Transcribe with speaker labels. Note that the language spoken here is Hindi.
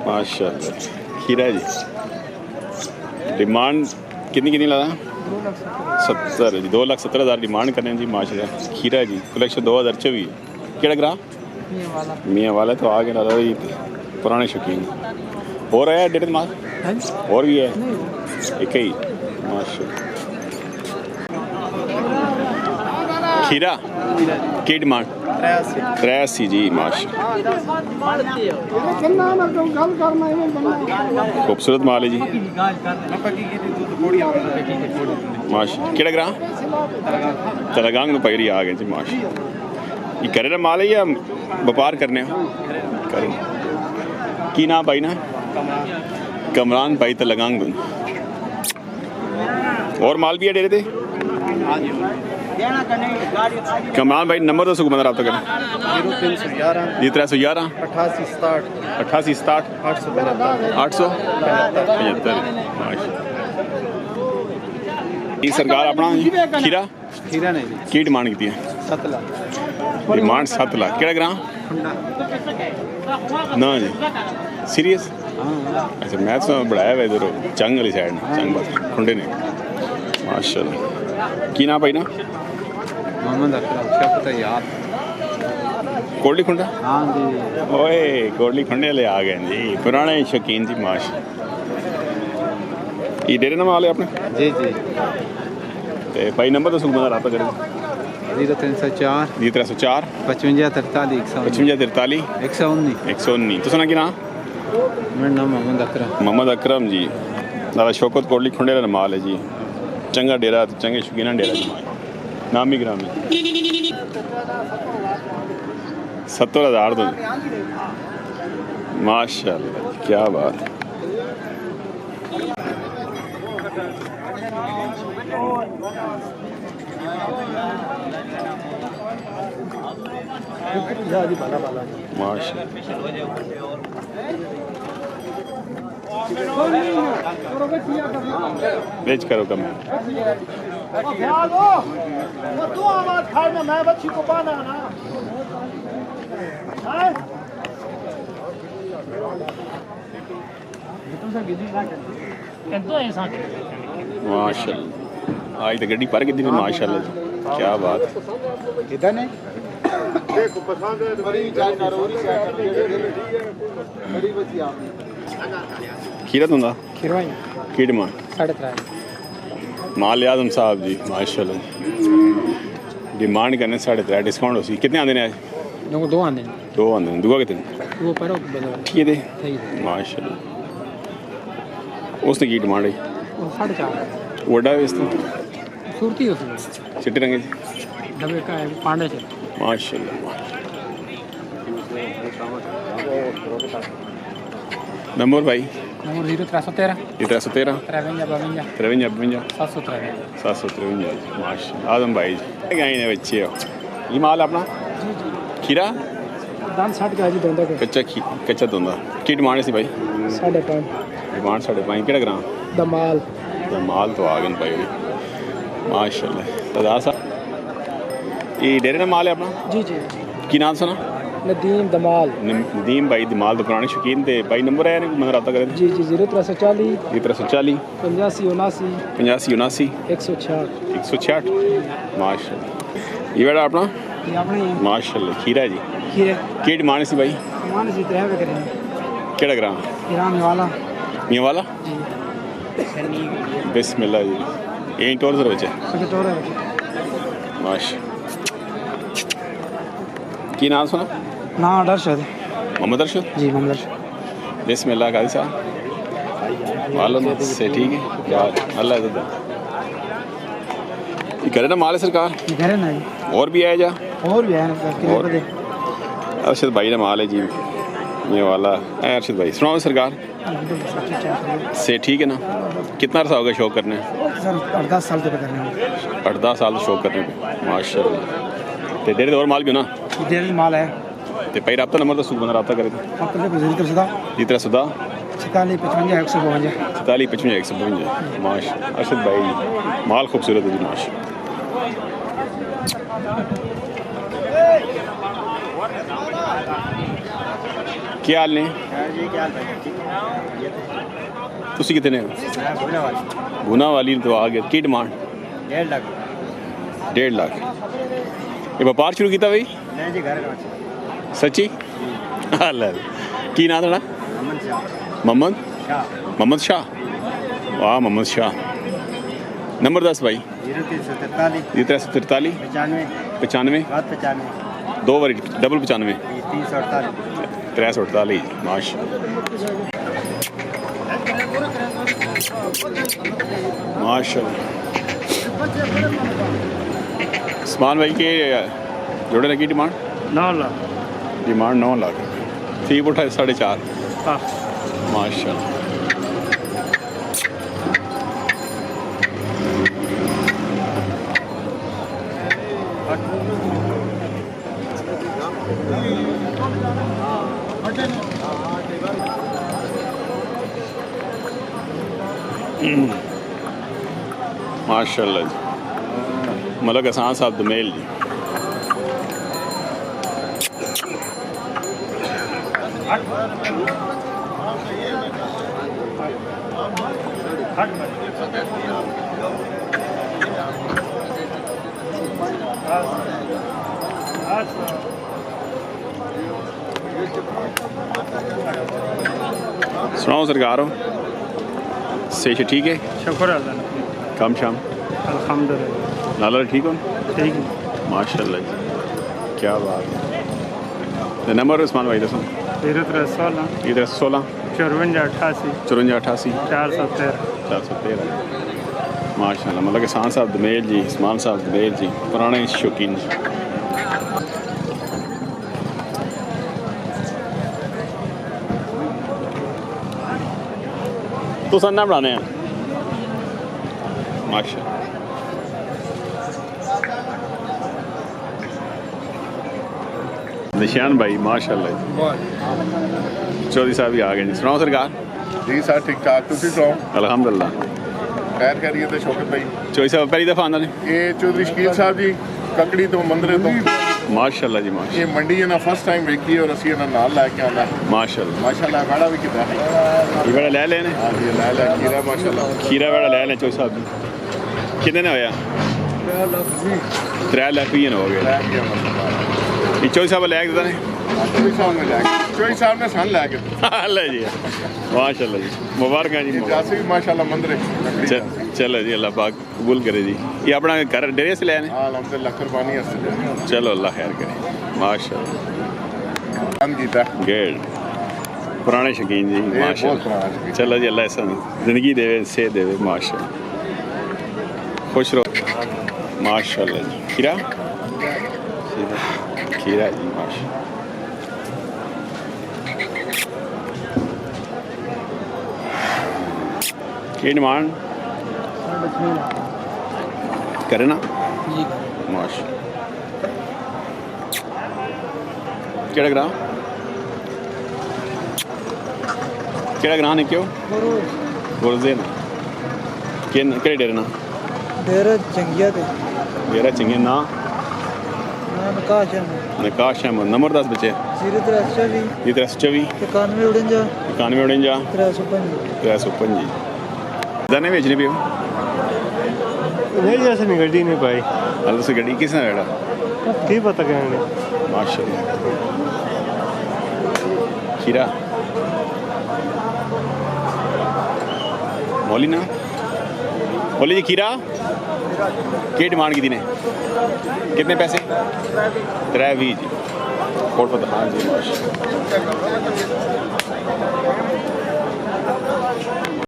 Speaker 1: माशाल्लाह खीरा है जी। डिमांड कितनी लगा? 70 जी। 2,70,000 डिमांड करें जी माशाल्लाह। खीरा है जी। कलेक्शन 2024 केड़ा ग्राह मियाँ वाला तो आगे ना जी पुराने शौकीन हो रहा है। डेढ़ माल और भी है एक ही माशाल्लाह। खीरा की डिमांड 83 जी माशाल्लाह। खूबसूरत माल है जी माशाल्लाह। केड़ा ग्राह तलगांग में पैरी आ गए जी माशाल्लाह। ये करे ना माल है या व्यापार करने करें की ना भाई ना कमरान भाई तलगांग दूँ और माल भी है डेरे थे। कमरान भाई नंबर दसो बंदा रब्ता करें 0311 88 67 875 ये सरकार अपना खीरा नहीं की डिमांड की है 7 लाख डिमांड 7 लाख केड़ा ग्रां ना जी सीरियस अच्छा मैं तो बढ़ाया हुआ इधर चंग वाली साइड चंग बात खुंडे ने माशाल्लाह। की ना भाई ना मोहम्मद अकरम क्या पता यार कोटली खुंडा हाँ जी ओए कोटली खुंडे वाले आ गए जी पुराने शौकीन जी माशाल्लाह। ये डेरे ना माल है अपने जी जी ते भाई नंबर तो सुबह रब्ता करें 0304 55 43 119 तो सुना कि ना मेरा नाम मोहम्मद अकरम जी दादा शौकत कोटली खुंडे का माल है जी। चंगा डेरा चंगे शौकीना डेरा जी नामी ग्रामी 70,000 तो माशाल्लाह क्या बात। बेच करो कम माशाल्लाह। आज तो गड्डी पर कितनी माशाल्लाह क्या बात। खीरा तुंदा की डिमांड 3.5 माल आजम साहब जी माशाल्लाह डिमांड करने 3.5 डिस्काउंट हो सी कितने आंदे ने आज 2 आंदे दुआ कितने वो पर ठीक है माशाल्लाह। उसने की डिमांड है 4.5 वड्डा है इस तो सूरती हो चिट्टे रंगे डबे का है पांडे से माशाल्लाह। नंबर भाई नंबर 0313 753 माशाल्लाह। आजम भाई गए ने बच्चे हो ये माल अपना खीरा दान 60 का जी दोंदा कच्चा दोंदा की डिमांड सी भाई 5.5 डिमांड 5.5 केड़ा ग्राम दमाल तो आ गए भाई माशाल्लाह। दादा साहब ये डेरे ना माल है अपना जी जी की नाम सुना नदीम भाई दमाल तो पुराने शौकीन थे भाई नंबर है मैं रब्ता करें जी जी 0340 85 79 166 माशाल्लाह। ये बेटा अपना माशाल्लाह खीरा जी की डिमांड सी भाई केड़ा ग्राम मियाँ वाला बिस्मिल्लाह जी यही टोर से बचे माशाल्लाह। की नाम सुना ना अरशद मोहम्मद अरशद जी मोहम्मद अरशद बिस्मिल्लाह काजी साहब मालूम से ठीक है यार अल्लाह इज़्ज़त ये करे ना माल सरकार करे ना और भी है जा और भी है और अरशद भाई ना माल है जी ये वाला है अरशद भाई सुनाओ सरकार से ठीक है ना कितना अर्सा होगा शौक करने 8-10 साल तक करने 8-10 साल शौक करने माशाल्लाह। तो डेढ़ और माल भी ना डेढ़ माल है तो भाई रब्ता नंबर तो सुबह रब्ता करे जितना सुधा 47 55 152 माशाल्लाह। अरशद भाई माल खूबसूरत है जी माशाल्लाह। क्या हाल ने तुसी कितने हो गुना वाली तो आ गया की डिमांड 1.5 लाख ये व्यापार शुरू किया भाई सच्ची हाल है की ना थोड़ा मोहम्मद शाह वाह मोहम्मद शाह नंबर 10 भाई 0343 95 2 बारी डबल 95 348 माशा उस्मान भाई के जोड़े लगी डिमांड
Speaker 2: 9 लाख
Speaker 1: डिमांड 9 लाख थी उठा 4.5 माशा माशाल्लाह जी मलक हसान साहब दोमेल जी सुनाओ सरकार हो से ठीक है
Speaker 2: शुक्र अल्लाह
Speaker 1: कम शाम
Speaker 2: अल्हम्दुलिल्लाह
Speaker 1: लाला ठीक हो
Speaker 2: ठीक
Speaker 1: माशाल्लाह जी क्या बात है नंबर उस्मान भाई दसो
Speaker 2: 16
Speaker 1: 54
Speaker 2: 88
Speaker 1: 413 माशाल्लाह मतलब हसान साहब दोमेल जी उस्मान साहब दोमेल जी पुराने शौकीन तो सन्ना बनाने हैं माशा निशान भाई माशाल्लाह चौधरी साहब भी आ गए जी सुनाओ सरकार
Speaker 3: जी सर ठीक ठाक तुसी सुनाओ
Speaker 1: अल्हम्दुलिल्लाह
Speaker 3: खैर करिए तो शौकत भाई
Speaker 1: चौधरी साहब पहली दफ़ा आंदा ने
Speaker 3: ये चौधरी शकील साहब जी ककड़ी तो मंदरे तो
Speaker 1: माशाल्लाह जी
Speaker 3: ये मंडी ना फर्स्ट टाइम वेखी और असी ना नाल लैके आना
Speaker 1: माशाल्लाह
Speaker 3: माशाल्लाह बड़ा भी कितना
Speaker 1: ये बड़ा ले लेने
Speaker 3: हाँ जी ले खीरा माशाल्लाह
Speaker 1: खीरा बड़ा ले लें चौधरी साहब जी कितने ने होया 3 लाख भी हो गए ये चौधरी साहब ले देता ने
Speaker 3: चौधरी साहब ने सन लैके
Speaker 1: ले जी माशाल्लाह जी मुबारक जी
Speaker 3: जासी भी माशाल्लाह मंदरे
Speaker 1: चलो जी अल्लाह पाक कबूल करे जी ये अपना घर डेरे से ले आने
Speaker 3: अल्हम्दुलिल्लाह कुर्बानी हस्ते
Speaker 1: चलो अल्लाह खैर करे माशाल्लाह गेट पुराने शकीन जी माशाल्लाह चलो जी अल्लाह ऐसा ज़िंदगी देवे सेहत देवे माशाल्लाह खुश रहो माशाल्लाह जी खीरा खीरा जी माशाल्लाह ये डिमांड करे ना माशा केड़ा ग्रां ने क्यों गुरजे ना केड़े डेरे ना
Speaker 2: डेरा चंगिया ते
Speaker 1: डेरा चंगिया ना नकाश अहमद नंबर 10 बचे 0324 91 305 दाने बेचने पे हो
Speaker 2: नहीं जैसे नहीं गड्डी नहीं पाई
Speaker 1: अल्लाह से गड्डी किसने बेड़ा
Speaker 2: की पता कहने
Speaker 1: माशाल्लाह खीरा मौली ना बोली जी खीरा की डिमांड की ने कितने पैसे 320 जी कोट पता हाँ जी माशा